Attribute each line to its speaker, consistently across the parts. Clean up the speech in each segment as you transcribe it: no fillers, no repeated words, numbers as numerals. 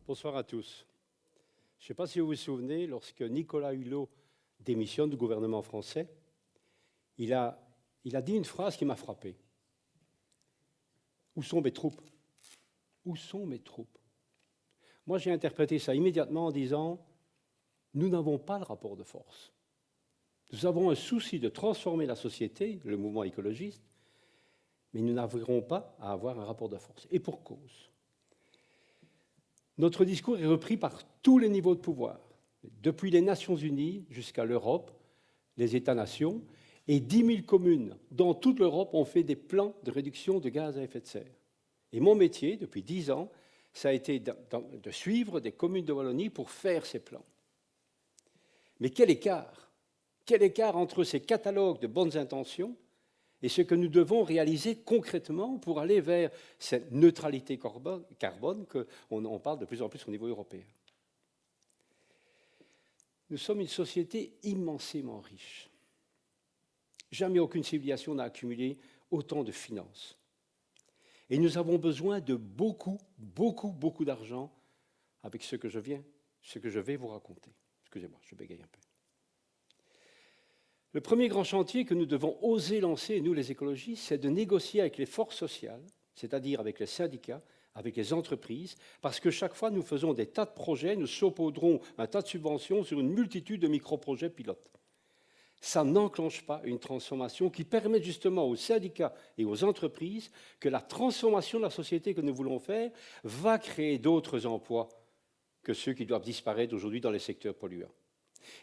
Speaker 1: Bonsoir à tous. Je ne sais pas si vous vous souvenez, lorsque Nicolas Hulot démissionne du gouvernement français, il a dit une phrase qui m'a frappé. Où sont mes troupes? Où sont mes troupes? Moi, j'ai interprété ça immédiatement en disant, nous n'avons pas le rapport de force. Nous avons un souci de transformer la société, le mouvement écologiste, mais nous n'arriverons pas à avoir un rapport de force. Et pour cause. Notre discours est repris par tous les niveaux de pouvoir, depuis les Nations Unies jusqu'à l'Europe, les États-nations, et 10 000 communes dans toute l'Europe ont fait des plans de réduction de gaz à effet de serre. Et mon métier, depuis 10 ans, ça a été de suivre des communes de Wallonie pour faire ces plans. Mais quel écart entre ces catalogues de bonnes intentions et ce que nous devons réaliser concrètement pour aller vers cette neutralité carbone qu'on parle de plus en plus au niveau européen. Nous sommes une société immensément riche. Jamais aucune civilisation n'a accumulé autant de finances. Et nous avons besoin de beaucoup d'argent avec ce que je vais vous raconter. Excusez-moi, je bégaye un peu. Le premier grand chantier que nous devons oser lancer, nous les écologistes, c'est de négocier avec les forces sociales, c'est-à-dire avec les syndicats, avec les entreprises, parce que chaque fois nous faisons des tas de projets, nous saupoudrons un tas de subventions sur une multitude de micro-projets pilotes. Ça n'enclenche pas une transformation qui permet justement aux syndicats et aux entreprises que la transformation de la société que nous voulons faire va créer d'autres emplois que ceux qui doivent disparaître aujourd'hui dans les secteurs polluants.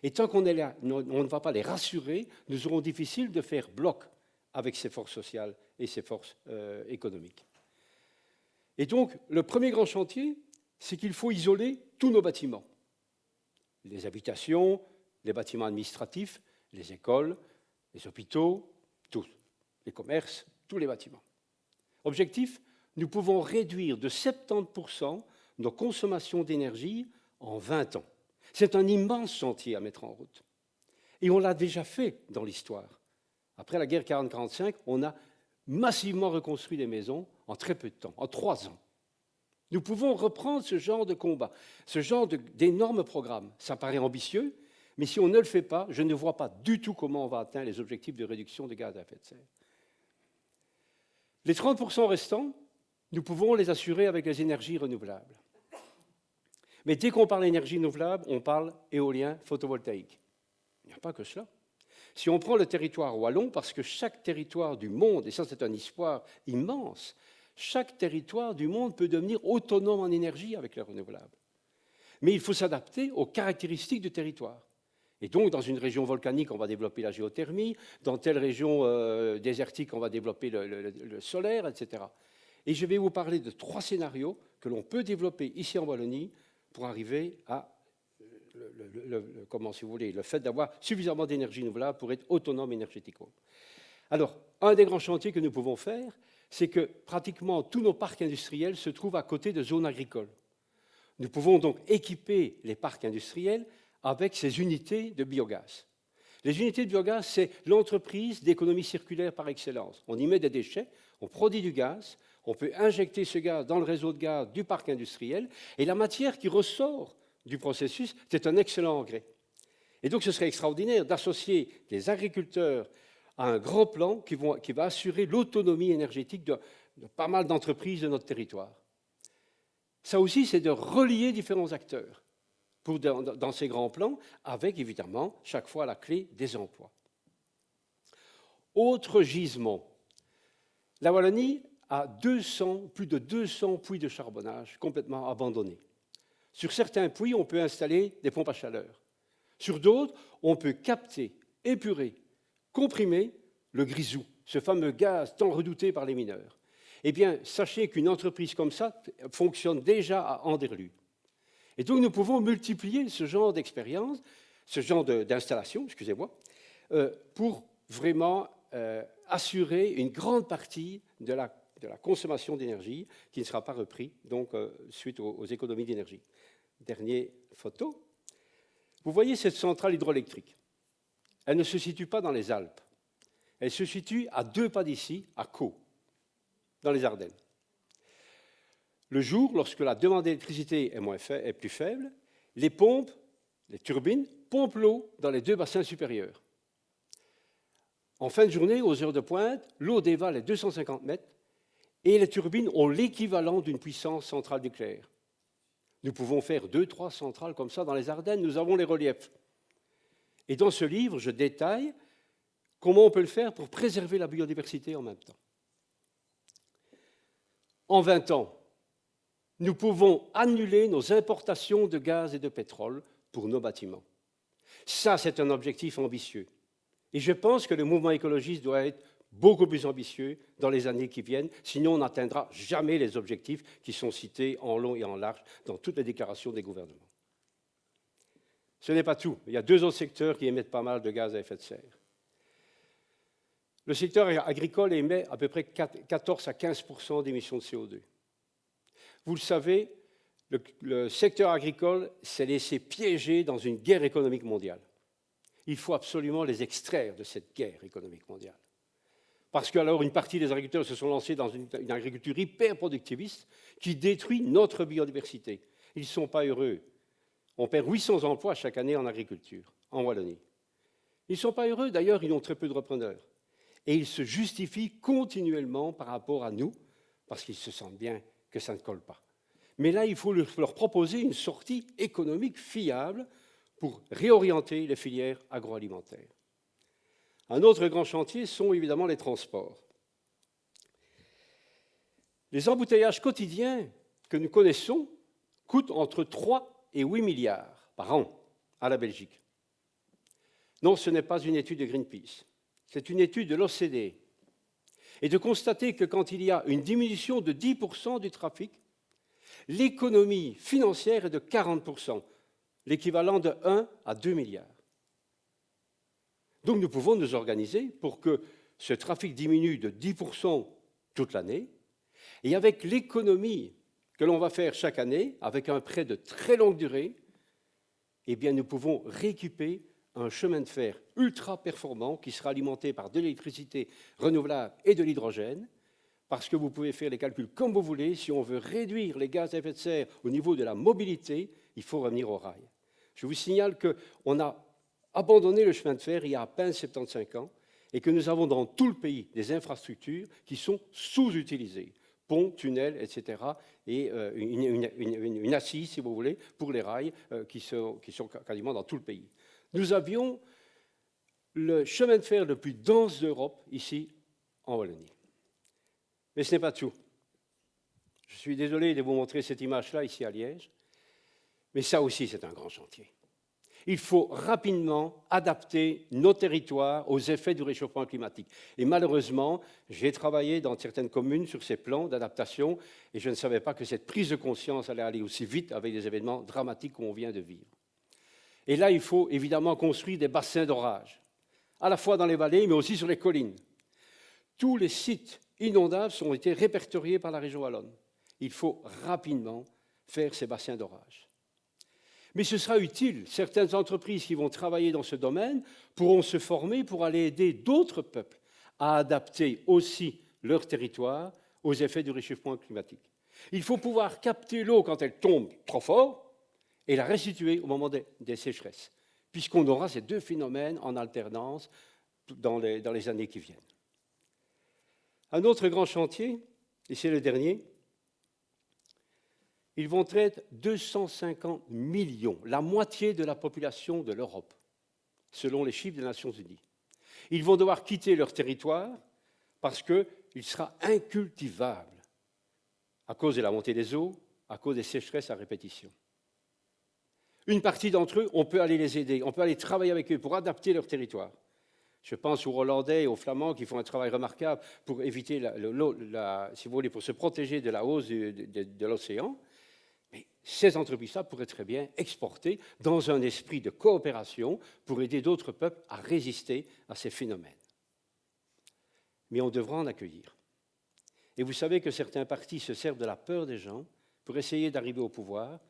Speaker 1: Et tant qu'on est là, on ne va pas les rassurer, nous aurons difficile de faire bloc avec ces forces sociales et ces forces économiques. Et donc, le premier grand chantier, c'est qu'il faut isoler tous nos bâtiments. Les habitations, les bâtiments administratifs, les écoles, les hôpitaux, tous, les commerces, tous les bâtiments. Objectif, nous pouvons réduire de 70% nos consommations d'énergie en 20 ans. C'est un immense chantier à mettre en route. Et on l'a déjà fait dans l'histoire. Après la guerre 40-45, on a massivement reconstruit les maisons en très peu de temps, en 3 ans. Nous pouvons reprendre ce genre de combat, ce genre d'énormes programmes. Ça paraît ambitieux, mais si on ne le fait pas, je ne vois pas du tout comment on va atteindre les objectifs de réduction des gaz à effet de serre. Les 30% restants, nous pouvons les assurer avec les énergies renouvelables. Mais dès qu'on parle d'énergie renouvelable, on parle éolien, photovoltaïque. Il n'y a pas que cela. Si on prend le territoire wallon, parce que chaque territoire du monde, et ça c'est un espoir immense, chaque territoire du monde peut devenir autonome en énergie avec les renouvelables. Mais il faut s'adapter aux caractéristiques du territoire. Et donc, dans une région volcanique, on va développer la géothermie, dans telle région désertique, on va développer le solaire, etc. Et je vais vous parler de 3 scénarios que l'on peut développer ici en Wallonie pour arriver à le fait d'avoir suffisamment d'énergie renouvelable pour être autonome énergétiquement. Alors, un des grands chantiers que nous pouvons faire, c'est que pratiquement tous nos parcs industriels se trouvent à côté de zones agricoles. Nous pouvons donc équiper les parcs industriels avec ces unités de biogaz. Les unités de biogaz, c'est l'entreprise d'économie circulaire par excellence. On y met des déchets, on produit du gaz, on peut injecter ce gaz dans le réseau de gaz du parc industriel, et la matière qui ressort du processus, c'est un excellent engrais. Et donc ce serait extraordinaire d'associer les agriculteurs à un grand plan qui va assurer l'autonomie énergétique de pas mal d'entreprises de notre territoire. Ça aussi, c'est de relier différents acteurs dans ces grands plans, avec évidemment chaque fois la clé des emplois. Autre gisement, la Wallonie a plus de 200 puits de charbonnage complètement abandonnés. Sur certains puits, on peut installer des pompes à chaleur. Sur d'autres, on peut capter, épurer, comprimer le grisou, ce fameux gaz tant redouté par les mineurs. Eh bien, sachez qu'une entreprise comme ça fonctionne déjà à Anderlues. Et donc, nous pouvons multiplier ce genre d'expérience, ce genre d'installation, pour vraiment assurer une grande partie de la consommation d'énergie qui ne sera pas reprise donc, suite aux économies d'énergie. Dernière photo. Vous voyez cette centrale hydroélectrique. Elle ne se situe pas dans les Alpes. Elle se situe à 2 pas d'ici, à Caux, dans les Ardennes. Le jour, lorsque la demande d'électricité est plus faible, les pompes, les turbines, pompent l'eau dans les deux bassins supérieurs. En fin de journée, aux heures de pointe, l'eau dévale les 250 mètres et les turbines ont l'équivalent d'une puissance centrale nucléaire. Nous pouvons faire 2-3 centrales comme ça dans les Ardennes, nous avons les reliefs. Et dans ce livre, je détaille comment on peut le faire pour préserver la biodiversité en même temps. En 20 ans, nous pouvons annuler nos importations de gaz et de pétrole pour nos bâtiments. Ça, c'est un objectif ambitieux. Et je pense que le mouvement écologiste doit être beaucoup plus ambitieux dans les années qui viennent, sinon on n'atteindra jamais les objectifs qui sont cités en long et en large dans toutes les déclarations des gouvernements. Ce n'est pas tout. Il y a 2 autres secteurs qui émettent pas mal de gaz à effet de serre. Le secteur agricole émet à peu près 14 à 15% d'émissions de CO2. Vous le savez, le secteur agricole s'est laissé piéger dans une guerre économique mondiale. Il faut absolument les extraire de cette guerre économique mondiale. Parce qu'alors, une partie des agriculteurs se sont lancés dans une agriculture hyper productiviste qui détruit notre biodiversité. Ils ne sont pas heureux. On perd 800 emplois chaque année en agriculture, en Wallonie. Ils ne sont pas heureux, d'ailleurs, ils ont très peu de repreneurs. Et ils se justifient continuellement par rapport à nous, parce qu'ils se sentent bien que ça ne colle pas. Mais là, il faut leur proposer une sortie économique fiable pour réorienter les filières agroalimentaires. Un autre grand chantier sont évidemment les transports. Les embouteillages quotidiens que nous connaissons coûtent entre 3 et 8 milliards par an à la Belgique. Non, ce n'est pas une étude de Greenpeace, c'est une étude de l'OCDE. Et de constater que quand il y a une diminution de 10% du trafic, l'économie financière est de 40%, l'équivalent de 1 à 2 milliards. Donc nous pouvons nous organiser pour que ce trafic diminue de 10% toute l'année, et avec l'économie que l'on va faire chaque année, avec un prêt de très longue durée, eh bien nous pouvons récupérer un chemin de fer ultra performant qui sera alimenté par de l'électricité renouvelable et de l'hydrogène, parce que vous pouvez faire les calculs comme vous voulez. Si on veut réduire les gaz à effet de serre au niveau de la mobilité, il faut revenir au rail. Je vous signale qu'on a abandonné le chemin de fer il y a à peine 75 ans et que nous avons dans tout le pays des infrastructures qui sont sous-utilisées, ponts, tunnels, etc., et une assise, si vous voulez, pour les rails qui sont quasiment dans tout le pays. Nous avions le chemin de fer le plus dense d'Europe, ici, en Wallonie. Mais ce n'est pas tout. Je suis désolé de vous montrer cette image-là, ici à Liège, mais ça aussi, c'est un grand chantier. Il faut rapidement adapter nos territoires aux effets du réchauffement climatique. Et malheureusement, j'ai travaillé dans certaines communes sur ces plans d'adaptation et je ne savais pas que cette prise de conscience allait aller aussi vite avec des événements dramatiques qu'on vient de vivre. Et là, il faut évidemment construire des bassins d'orage, à la fois dans les vallées, mais aussi sur les collines. Tous les sites inondables ont été répertoriés par la région wallonne. Il faut rapidement faire ces bassins d'orage. Mais ce sera utile. Certaines entreprises qui vont travailler dans ce domaine pourront se former pour aller aider d'autres peuples à adapter aussi leur territoire aux effets du réchauffement climatique. Il faut pouvoir capter l'eau quand elle tombe trop fort et la restituer au moment des sécheresses, puisqu'on aura ces 2 phénomènes en alternance dans les années qui viennent. Un autre grand chantier, et c'est le dernier, ils vont être 250 millions, la moitié de la population de l'Europe, selon les chiffres des Nations Unies. Ils vont devoir quitter leur territoire parce qu'il sera incultivable à cause de la montée des eaux, à cause des sécheresses à répétition. Une partie d'entre eux, on peut aller les aider, on peut aller travailler avec eux pour adapter leur territoire. Je pense aux Hollandais et aux Flamands qui font un travail remarquable pour éviter, si vous voulez, pour se protéger de la hausse de l'océan. Mais ces entreprises-là pourraient très bien exporter dans un esprit de coopération pour aider d'autres peuples à résister à ces phénomènes. Mais on devra en accueillir. Et vous savez que certains partis se servent de la peur des gens pour essayer d'arriver au pouvoir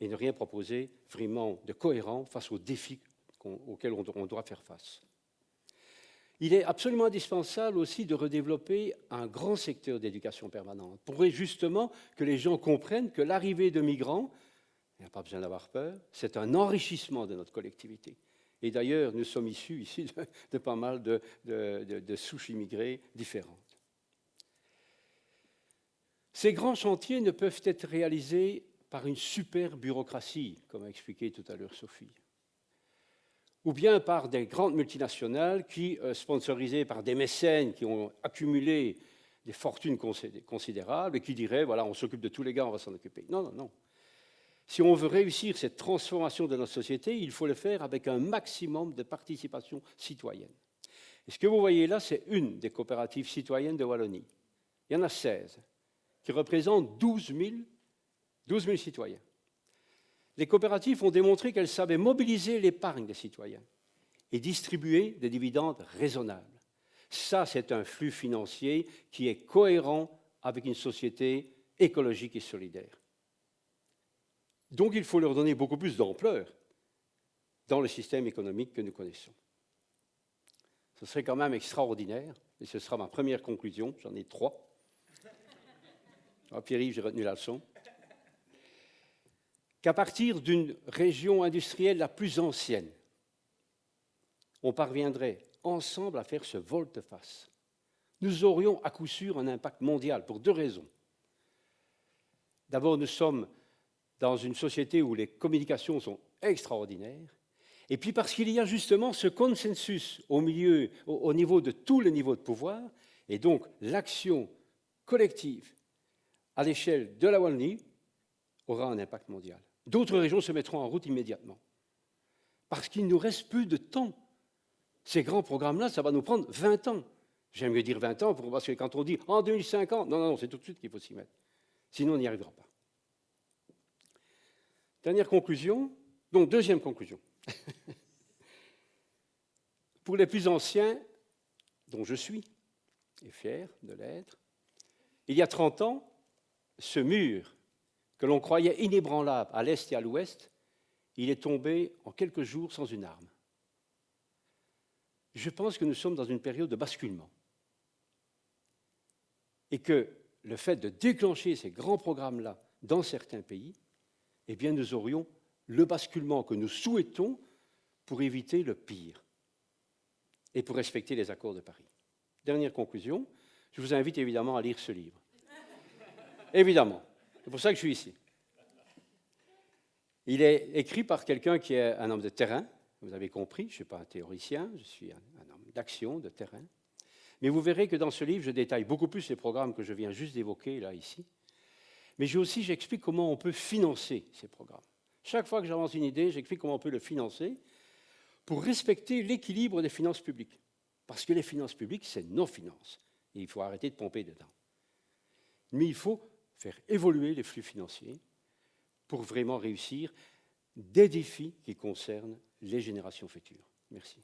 Speaker 1: et ne rien proposer vraiment de cohérent face aux défis auxquels on doit faire face. Il est absolument indispensable aussi de redévelopper un grand secteur d'éducation permanente pour justement que les gens comprennent que l'arrivée de migrants, il n'y a pas besoin d'avoir peur, c'est un enrichissement de notre collectivité. Et d'ailleurs, nous sommes issus ici de pas mal de souches immigrées différentes. Ces grands chantiers ne peuvent être réalisés par une super bureaucratie, comme a expliqué tout à l'heure Sophie, ou bien par des grandes multinationales qui, sponsorisées par des mécènes qui ont accumulé des fortunes considérables et qui diraient, voilà, on s'occupe de tous les gars, on va s'en occuper. Non, non, non. Si on veut réussir cette transformation de notre société, il faut le faire avec un maximum de participation citoyenne. Et ce que vous voyez là, c'est une des coopératives citoyennes de Wallonie. Il y en a 16, qui représentent 12 000 citoyens. Les coopératives ont démontré qu'elles savaient mobiliser l'épargne des citoyens et distribuer des dividendes raisonnables. Ça, c'est un flux financier qui est cohérent avec une société écologique et solidaire. Donc, il faut leur donner beaucoup plus d'ampleur dans le système économique que nous connaissons. Ce serait quand même extraordinaire, et ce sera ma première conclusion, j'en ai 3. Pierre-Yves, j'ai retenu la leçon. Qu'à partir d'une région industrielle la plus ancienne, on parviendrait ensemble à faire ce volte-face. Nous aurions à coup sûr un impact mondial pour 2 raisons. D'abord, nous sommes dans une société où les communications sont extraordinaires, et puis parce qu'il y a justement ce consensus au niveau de tous les niveaux de pouvoir, et donc l'action collective à l'échelle de la Wallonie aura un impact mondial. D'autres régions se mettront en route immédiatement, parce qu'il ne nous reste plus de temps. Ces grands programmes-là, ça va nous prendre 20 ans. J'aime mieux dire 20 ans, parce que quand on dit en 2050, non, c'est tout de suite qu'il faut s'y mettre. Sinon, on n'y arrivera pas. Dernière conclusion, donc deuxième conclusion. Pour les plus anciens, dont je suis, et fier de l'être, il y a 30 ans, ce mur que l'on croyait inébranlable à l'est et à l'ouest, il est tombé en quelques jours sans une arme. Je pense que nous sommes dans une période de basculement. Et que le fait de déclencher ces grands programmes-là dans certains pays, eh bien, nous aurions le basculement que nous souhaitons pour éviter le pire et pour respecter les accords de Paris. Dernière conclusion, je vous invite évidemment à lire ce livre. Évidemment, c'est pour ça que je suis ici. Il est écrit par quelqu'un qui est un homme de terrain, vous avez compris, je ne suis pas un théoricien, je suis un homme d'action, de terrain. Mais vous verrez que dans ce livre, je détaille beaucoup plus les programmes que je viens juste d'évoquer là, ici. Mais j'explique comment on peut financer ces programmes. Chaque fois que j'avance une idée, j'explique comment on peut le financer pour respecter l'équilibre des finances publiques. Parce que les finances publiques, c'est nos finances. Et il faut arrêter de pomper dedans. Mais il faut faire évoluer les flux financiers pour vraiment réussir des défis qui concernent les générations futures. Merci.